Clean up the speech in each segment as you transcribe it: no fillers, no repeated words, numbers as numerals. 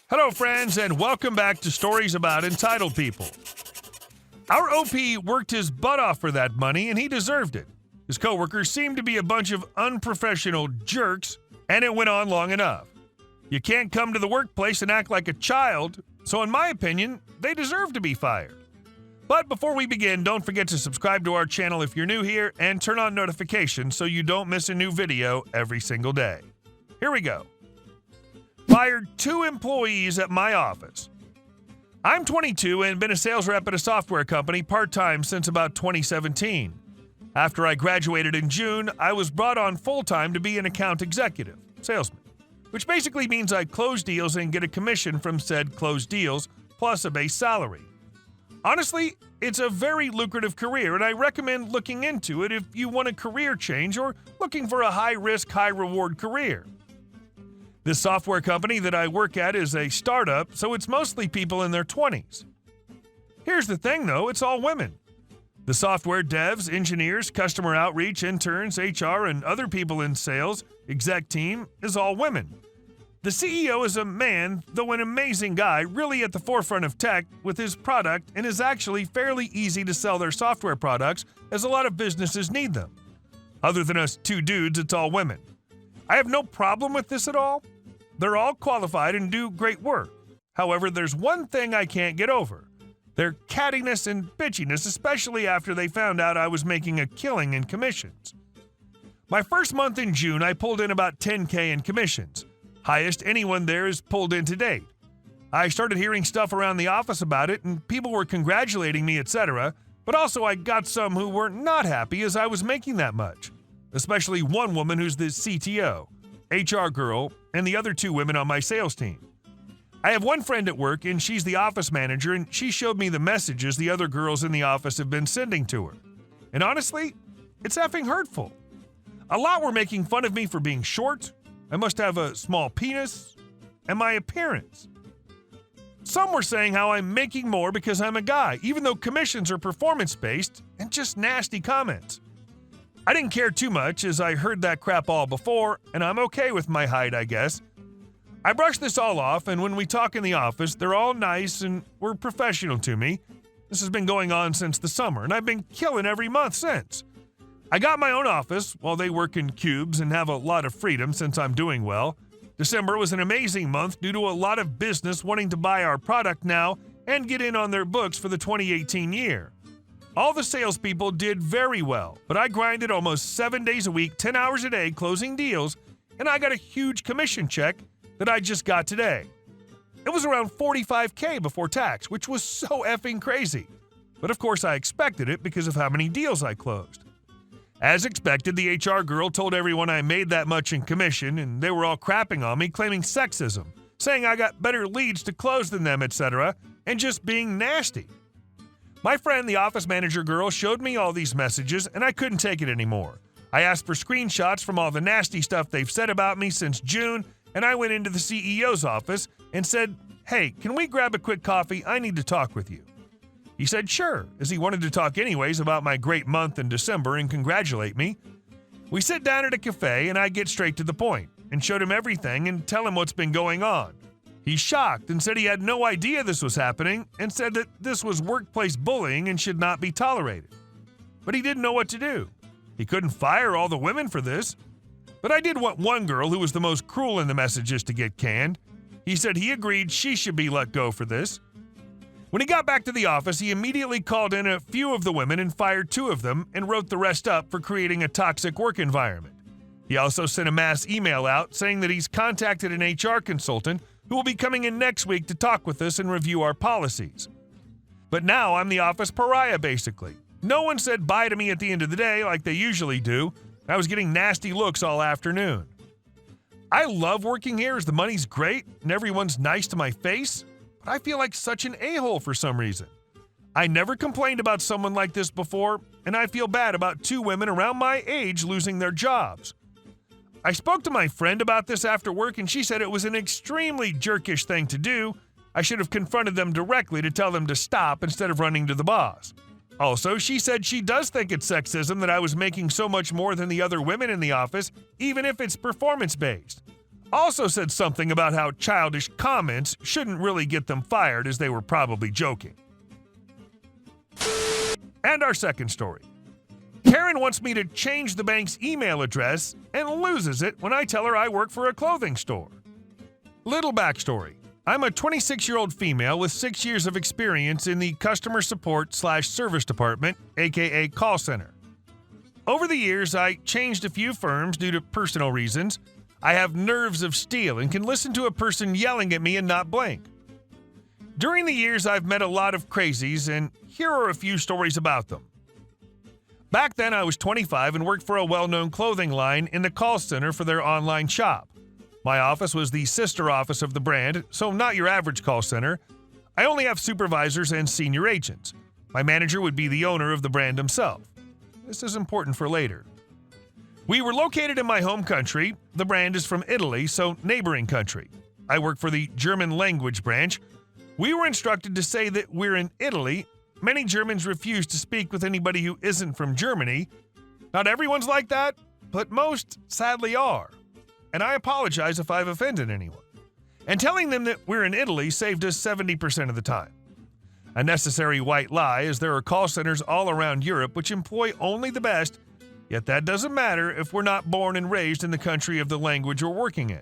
Hello, friends, and welcome back to Stories About Entitled People. Our OP worked his butt off for that money, and he deserved it. His coworkers seemed to be a bunch of unprofessional jerks, and it went on long enough. You can't come to the workplace and act like a child, so in my opinion, they deserve to be fired. But before we begin, don't forget to subscribe to our channel if you're new here and turn on notifications so you don't miss a new video every single day. Here we go. Fired 2 employees at my office. I'm 22 and been a sales rep at a software company part-time since about 2017. After I graduated in June, I was brought on full-time to be an account executive, salesman, which basically means I close deals and get a commission from said closed deals, plus a base salary. Honestly, it's a very lucrative career, and I recommend looking into it if you want a career change or looking for a high-risk, high-reward career. This software company that I work at is a startup, so it's mostly people in their 20s. Here's the thing, though, it's all women. The software devs, engineers, customer outreach, interns, HR, and other people in sales, exec team, is all women. The CEO is a man, though an amazing guy, really at the forefront of tech with his product, and is actually fairly easy to sell their software products, as a lot of businesses need them. Other than us 2 dudes, it's all women. I have no problem with this at all. They're all qualified and do great work. However, there's one thing I can't get over. Their cattiness and bitchiness, especially after they found out I was making a killing in commissions. My first month in June, I pulled in about $10K in commissions. Highest anyone there has pulled in to date. I started hearing stuff around the office about it, and people were congratulating me, etc., but also I got some who were not happy as I was making that much. Especially one woman who's the CTO, HR girl, and the other 2 women on my sales team. I have one friend at work, and she's the office manager, and she showed me the messages the other girls in the office have been sending to her. And honestly, it's effing hurtful. A lot were making fun of me for being short, I must have a small penis, and my appearance. Some were saying how I'm making more because I'm a guy, even though commissions are performance-based, and just nasty comments. I didn't care too much as I heard that crap all before, and I'm okay with my height, I guess. I brushed this all off, and when we talk in the office, they're all nice and were professional to me. This has been going on since the summer, and I've been killing every month since. I got my own office while they work in cubes and have a lot of freedom since I'm doing well. December was an amazing month due to a lot of business wanting to buy our product now and get in on their books for the 2018 year. All the salespeople did very well, but I grinded almost 7 days a week, 10 hours a day, closing deals, and I got a huge commission check that I just got today. It was around $45K before tax, which was so effing crazy. But of course I expected it because of how many deals I closed. As expected, the HR girl told everyone I made that much in commission, and they were all crapping on me, claiming sexism, saying I got better leads to close than them, etc., and just being nasty. My friend, the office manager girl, showed me all these messages, and I couldn't take it anymore. I asked for screenshots from all the nasty stuff they've said about me since June, and I went into the CEO's office and said, "Hey, can we grab a quick coffee? I need to talk with you." He said sure, as he wanted to talk anyways about my great month in December and congratulate me. We sit down at a cafe, and I get straight to the point and showed him everything and tell him what's been going on. He's shocked and said he had no idea this was happening and said that this was workplace bullying and should not be tolerated. But he didn't know what to do. He couldn't fire all the women for this. But I did want one girl who was the most cruel in the messages to get canned. He said he agreed she should be let go for this. When he got back to the office, he immediately called in a few of the women and fired 2 of them and wrote the rest up for creating a toxic work environment. He also sent a mass email out saying that he's contacted an HR consultant who will be coming in next week to talk with us and review our policies. But now I'm the office pariah, basically. No one said bye to me at the end of the day like they usually do. I was getting nasty looks all afternoon. I love working here as the money's great and everyone's nice to my face, but I feel like such an a-hole for some reason. I never complained about someone like this before, and I feel bad about 2 women around my age losing their jobs. I spoke to my friend about this after work, and she said it was an extremely jerkish thing to do. I should have confronted them directly to tell them to stop instead of running to the boss. Also, she said she does think it's sexism that I was making so much more than the other women in the office, even if it's performance-based. Also said something about how childish comments shouldn't really get them fired, as they were probably joking. And our second story. Karen wants me to change the bank's email address and loses it when I tell her I work for a clothing store. Little backstory. I'm a 26-year-old female with 6 years of experience in the customer support/service department, aka call center. Over the years, I changed a few firms due to personal reasons. I have nerves of steel and can listen to a person yelling at me and not blink. During the years, I've met a lot of crazies, and here are a few stories about them. Back then, I was 25 and worked for a well-known clothing line in the call center for their online shop. My office was the sister office of the brand, so not your average call center. I only have supervisors and senior agents. My manager would be the owner of the brand himself. This is important for later. We were located in my home country. The brand is from Italy, so neighboring country. I work for the German language branch. We were instructed to say that we're in Italy. Many Germans refuse to speak with anybody who isn't from Germany. Not everyone's like that, but most sadly are. And I apologize if I've offended anyone. And telling them that we're in Italy saved us 70% of the time. A necessary white lie, as there are call centers all around Europe which employ only the best, yet that doesn't matter if we're not born and raised in the country of the language we're working in.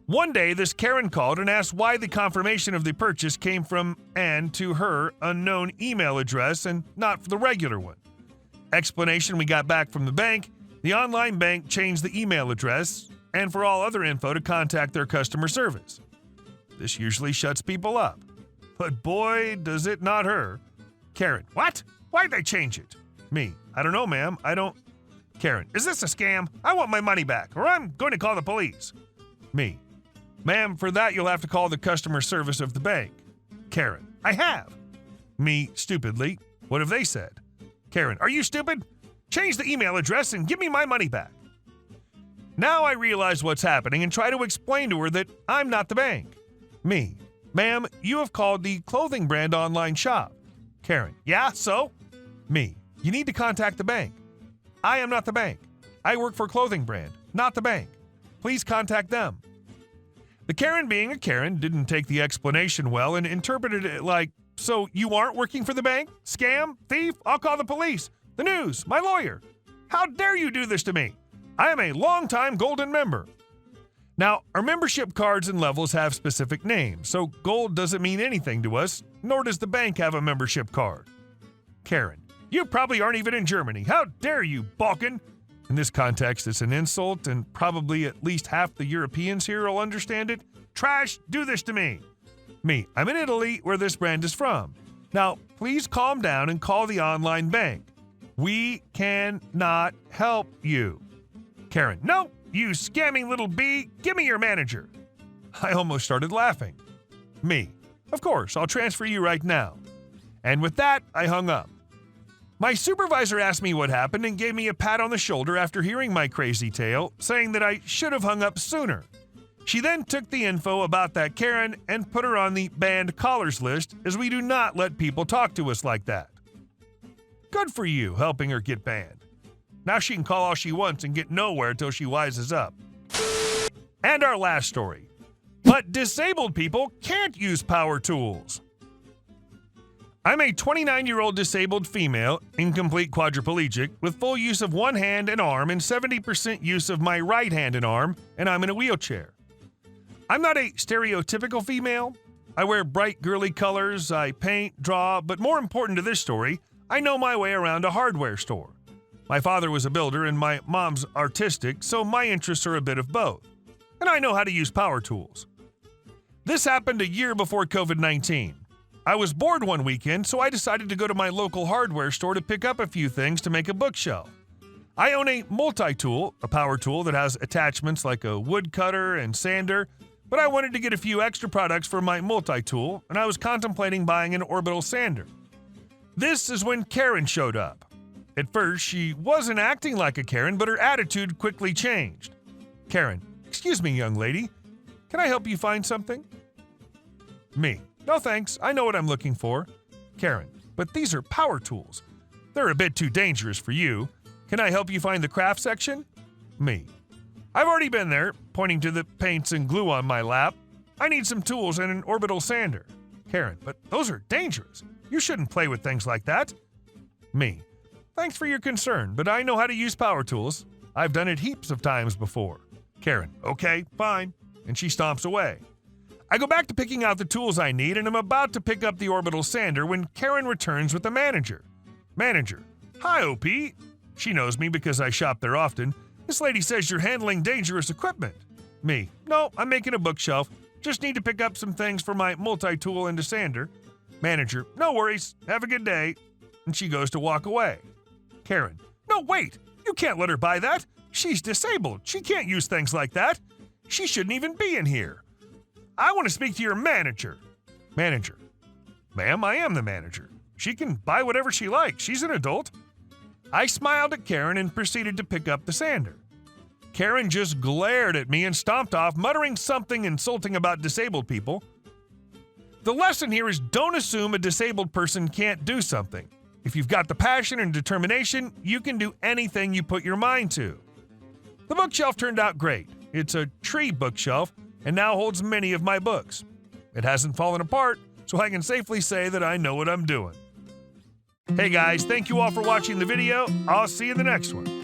One day, this Karen called and asked why the confirmation of the purchase came from an, to her, unknown email address and not the regular one. Explanation we got back from the bank: the online bank changed the email address and for all other info to contact their customer service. This usually shuts people up. But boy, does it not her. Karen: what? Why'd they change it? Me: I don't know, ma'am. I don't. Karen: is this a scam? I want my money back, or I'm going to call the police. Me: ma'am, for that you'll have to call the customer service of the bank. Karen: I have. Me, stupidly: what have they said? Karen: are you stupid? Change the email address and give me my money back. Now I realize what's happening and try to explain to her that I'm not the bank. Me: ma'am, you have called the clothing brand online shop. Karen: yeah, so? Me: you need to contact the bank. I am not the bank. I work for a clothing brand, not the bank. Please contact them. The Karen, being a Karen, didn't take the explanation well and interpreted it like, so you aren't working for the bank? Scam? Thief? I'll call the police. The news? My lawyer. How dare you do this to me? I am a longtime Golden member. Now, our membership cards and levels have specific names, so gold doesn't mean anything to us, nor does the bank have a membership card. Karen: you probably aren't even in Germany. How dare you, Balkan? In this context, it's an insult, and probably at least half the Europeans here will understand it. Trash, do this to me. Me: I'm in Italy, where this brand is from. Now, please calm down and call the online bank. We cannot help you. Karen: no, you scamming little bee, give me your manager. I almost started laughing. Me: of course, I'll transfer you right now. And with that, I hung up. My supervisor asked me what happened and gave me a pat on the shoulder after hearing my crazy tale, saying that I should have hung up sooner. She then took the info about that Karen and put her on the banned callers list, as we do not let people talk to us like that. Good for you, helping her get banned. Now she can call all she wants and get nowhere till she wises up. And our last story. But disabled people can't use power tools. I'm a 29-year-old disabled female, incomplete quadriplegic, with full use of one hand and arm and 70% use of my right hand and arm, and I'm in a wheelchair. I'm not a stereotypical female. I wear bright girly colors, I paint, draw, but more important to this story, I know my way around a hardware store. My father was a builder and my mom's artistic, so my interests are a bit of both. And I know how to use power tools. This happened a year before COVID-19. I was bored one weekend, so I decided to go to my local hardware store to pick up a few things to make a bookshelf. I own a multi-tool, a power tool that has attachments like a wood cutter and sander, but I wanted to get a few extra products for my multi-tool, and I was contemplating buying an orbital sander. This is when Karen showed up. At first, she wasn't acting like a Karen, but her attitude quickly changed. Karen: excuse me, young lady, can I help you find something? Me: no thanks, I know what I'm looking for. Karen: but these are power tools. They're a bit too dangerous for you. Can I help you find the craft section? Me: I've already been there, pointing to the paints and glue on my lap. I need some tools and an orbital sander. Karen, but those are dangerous. You shouldn't play with things like that. Me, thanks for your concern, but I know how to use power tools. I've done it heaps of times before. Karen, okay, fine. And she stomps away. I go back to picking out the tools I need, and I'm about to pick up the orbital sander when Karen returns with the manager. Manager, hi, OP. She knows me because I shop there often. This lady says you're handling dangerous equipment. Me, no, I'm making a bookshelf. Just need to pick up some things for my multi-tool and a sander. Manager, no worries. Have a good day. And she goes to walk away. Karen, no, wait. You can't let her buy that. She's disabled. She can't use things like that. She shouldn't even be in here. I want to speak to your manager. Manager, ma'am, I am the manager. She can buy whatever she likes. She's an adult. I smiled at Karen and proceeded to pick up the sander. Karen just glared at me and stomped off, muttering something insulting about disabled people. The lesson here is don't assume a disabled person can't do something. If you've got the passion and determination, you can do anything you put your mind to. The bookshelf turned out great. It's a tree bookshelf and now holds many of my books. It hasn't fallen apart, so I can safely say that I know what I'm doing. Hey guys, thank you all for watching the video. I'll see you in the next one.